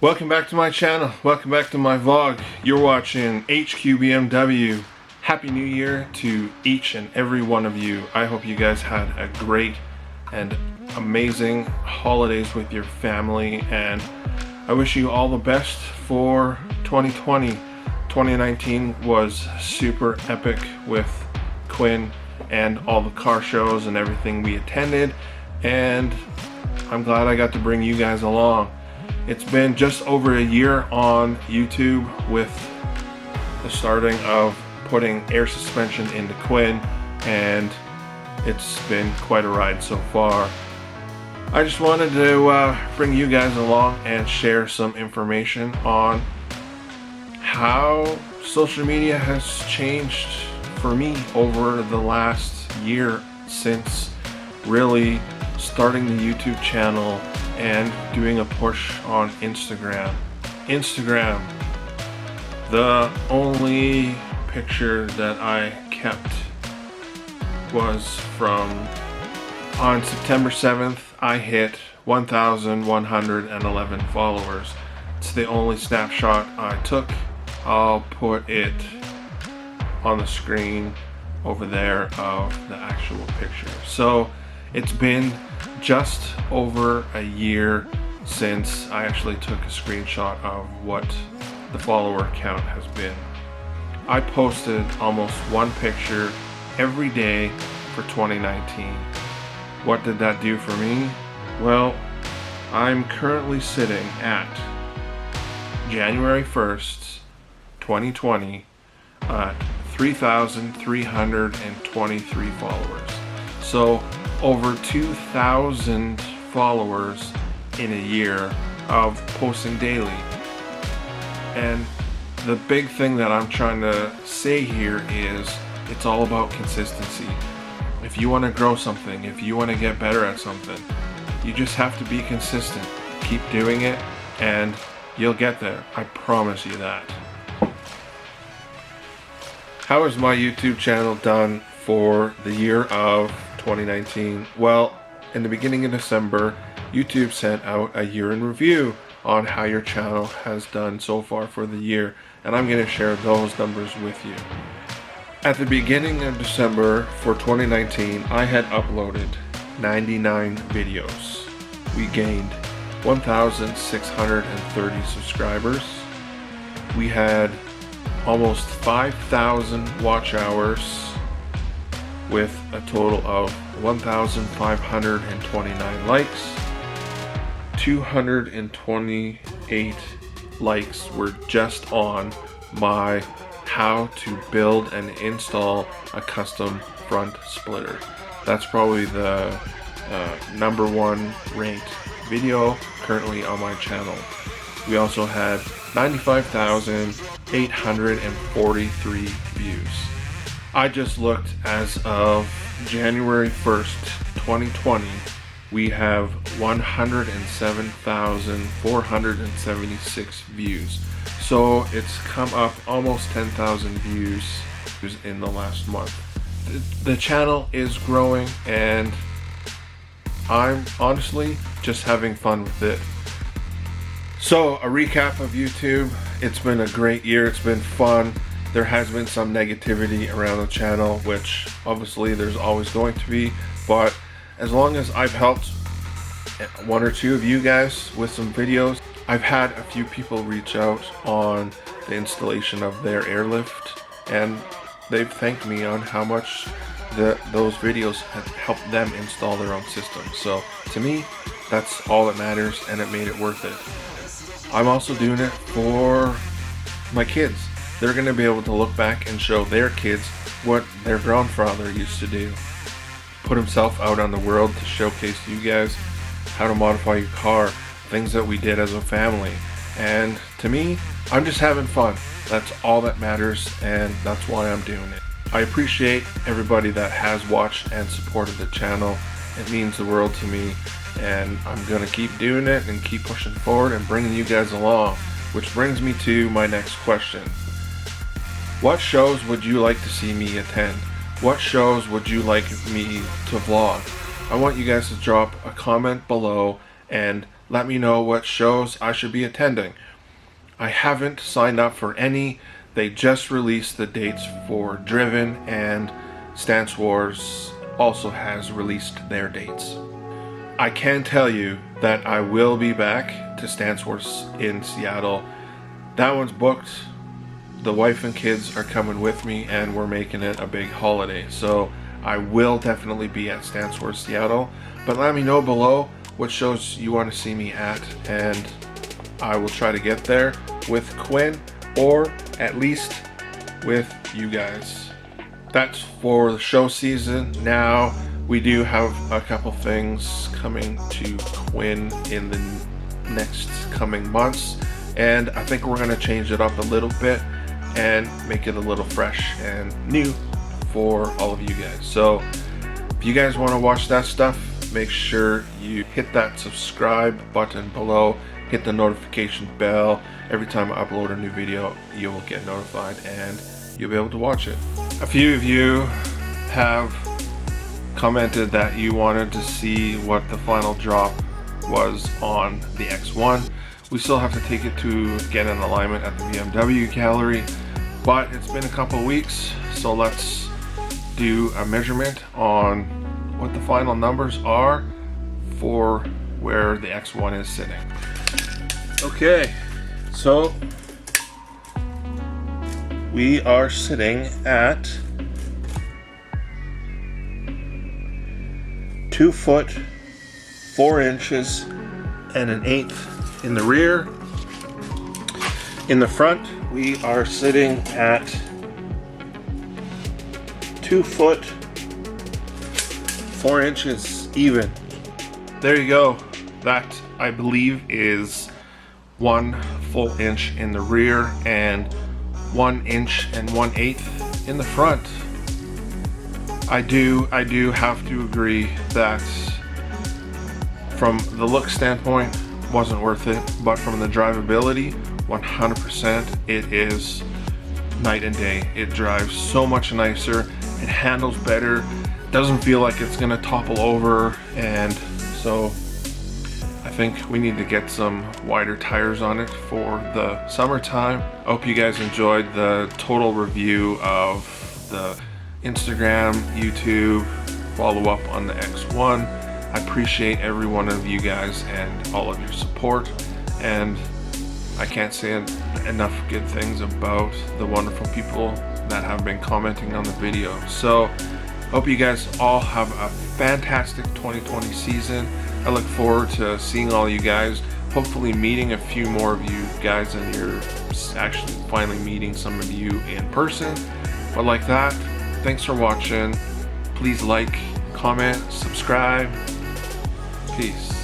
Welcome back to my channel. Welcome back to my vlog. You're watching XKGLOW. Happy New Year to each and every one of you. I hope you guys had a great and amazing holidays with your family, and I wish you all the best for 2020. 2019 was super epic with Quinn and all the car shows and everything we attended, and I'm glad I got to bring you guys along. It's been just over a year on YouTube with the starting of putting air suspension into Quinn, and it's been quite a ride so far. I just wanted to bring you guys along and share some information on how social media has changed for me over the last year since really starting the YouTube channel and doing a push on Instagram. The only picture that I kept was from on September 7th. I hit 1,111 followers. It's the only snapshot I took. I'll put it on the screen over there of the actual picture. So it's been just over a year since I actually took a screenshot of what the follower count has been. I posted almost one picture every day for 2019. What did that do for me? Well, I'm currently sitting at January 1st, 2020 at 3,323 followers. So over 2,000 followers in a year of posting daily. And the big thing that I'm trying to say here is it's all about consistency. If you want to grow something, if you want to get better at something, you just have to be consistent. Keep doing it and you'll get there. I promise you that. How is my YouTube channel done for the year of 2019? Well, in the beginning of December, YouTube sent out a year in review on how your channel has done so far for the year, and I'm going to share those numbers with you. At the beginning of December for 2019, I had uploaded 99 videos. We gained 1,630 subscribers. We had almost 5,000 watch hours with a total of 1,529 likes. 228 likes were just on my how to build and install a custom front splitter. That's probably the number one ranked video currently on my channel. We also had 95,843 views. I just looked as of January 1st, 2020, we have 107,476 views. So it's come up almost 10,000 views in the last month. The channel is growing and I'm honestly just having fun with it. So a recap of YouTube, it's been a great year, it's been fun. There has been some negativity around the channel, which obviously there's always going to be, but as long as I've helped one or two of you guys with some videos, I've had a few people reach out on the installation of their airlift, and they've thanked me on how much those videos have helped them install their own system. So to me, that's all that matters, and it made it worth it. I'm also doing it for my kids. They're going to be able to look back and show their kids what their grandfather used to do. Put himself out on the world to showcase to you guys how to modify your car, things that we did as a family. And to me, I'm just having fun. That's all that matters, and that's why I'm doing it. I appreciate everybody that has watched and supported the channel. It means the world to me, and I'm going to keep doing it and keep pushing forward and bringing you guys along. Which brings me to my next question. What shows would you like to see me attend? What shows would you like me to vlog? I want you guys to drop a comment below and let me know what shows I should be attending. I haven't signed up for any. They just released the dates for Driven, and Stance Wars also has released their dates. I can tell you that I will be back to Stance Wars in Seattle. That one's booked. The wife and kids are coming with me, and we're making it a big holiday. So I will definitely be at Stance Wars Seattle. But let me know below what shows you want to see me at, and I will try to get there with Quinn, or at least with you guys. That's for the show season. Now we do have a couple things coming to Quinn in the next coming months, and I think we're going to change it up a little bit and make it a little fresh and new for all of you guys. So if you guys want to watch that stuff, make sure you hit that subscribe button below, hit the notification bell. Every time I upload a new video, you will get notified and you'll be able to watch it. A few of you have commented that you wanted to see what the final drop was on the X1. We still have to take it to get an alignment at the BMW gallery, but it's been a couple weeks, so let's do a measurement on what the final numbers are for where the X1 is sitting. Okay, so we are sitting at 2 foot 4 inches and an eighth in the rear. In the front, we are sitting at 2 foot 4 inches even. There you go. That, I believe, is 1 full inch in the rear and 1 inch and 1/8 in the front. I do have to agree that from the look standpoint, wasn't worth it, but from the drivability, 100% it is night and day. It drives so much nicer, it handles better, doesn't feel like it's gonna topple over, and so I think we need to get some wider tires on it for the summertime. I hope you guys enjoyed the total review of the Instagram, YouTube follow-up on the X1. I appreciate every one of you guys and all of your support, and I can't say enough good things about the wonderful people that have been commenting on the video. So hope you guys all have a fantastic 2020 season. I look forward to seeing all you guys, hopefully meeting a few more of you guys, and you're actually finally meeting some of you in person. But like that, thanks for watching. Please like, comment, subscribe. Peace.